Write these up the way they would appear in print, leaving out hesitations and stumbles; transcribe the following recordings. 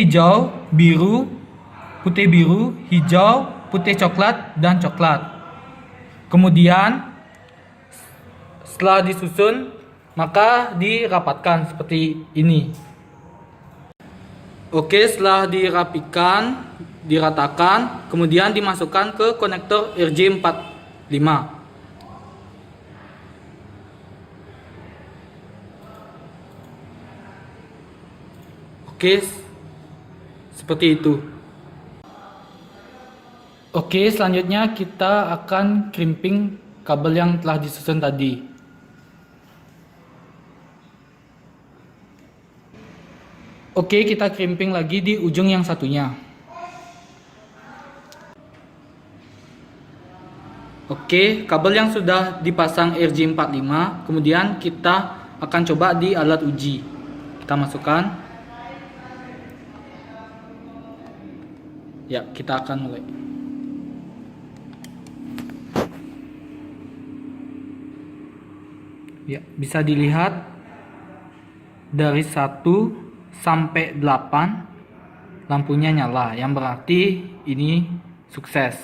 hijau, biru, putih biru, hijau, putih coklat, dan coklat. Kemudian setelah disusun, maka dirapatkan seperti ini. Oke, setelah dirapikan, diratakan, kemudian dimasukkan ke konektor RJ45. Oke, seperti itu. Oke, selanjutnya kita akan crimping kabel yang telah disusun tadi. Oke, kita crimping lagi di ujung yang satunya. Oke, kabel yang sudah dipasang RJ45, kemudian kita akan coba di alat uji. Kita masukkan. Ya, kita akan mulai. Ya, bisa dilihat dari 1 sampai 8 lampunya nyala, yang berarti ini sukses.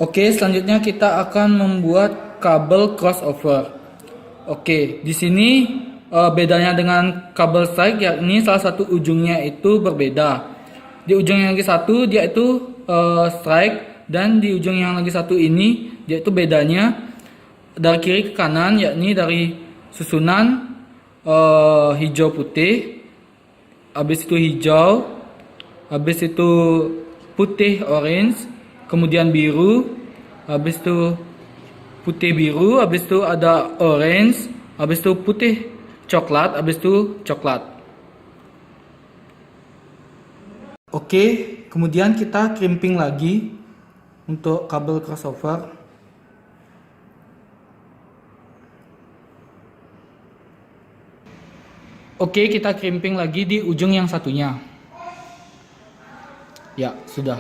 Oke, selanjutnya kita akan membuat kabel crossover. Oke, di sini bedanya dengan kabel strike, yakni salah satu ujungnya itu berbeda. Di ujung yang lagi satu dia itu strike, dan di ujung yang lagi satu ini dia itu bedanya dari kiri ke kanan, yakni dari susunan hijau putih, habis itu hijau, habis itu putih orange, kemudian biru, habis itu putih biru, habis itu ada orange, habis itu putih coklat, habis itu coklat. Oke, kemudian kita crimping lagi untuk kabel crossover. Oke, kita crimping lagi di ujung yang satunya. Ya, sudah.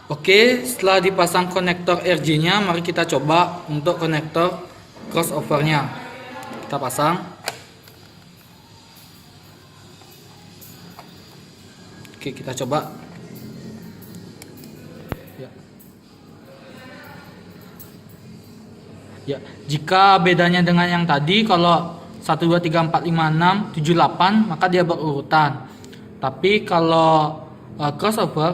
Oke, setelah dipasang konektor RJ-nya, mari kita coba untuk konektor crossover-nya. Kita pasang. Oke, kita coba. Ya, jika bedanya dengan yang tadi, kalau 1, 2, 3, 4, 5, 6, 7, 8, maka dia berurutan. Tapi kalau crossover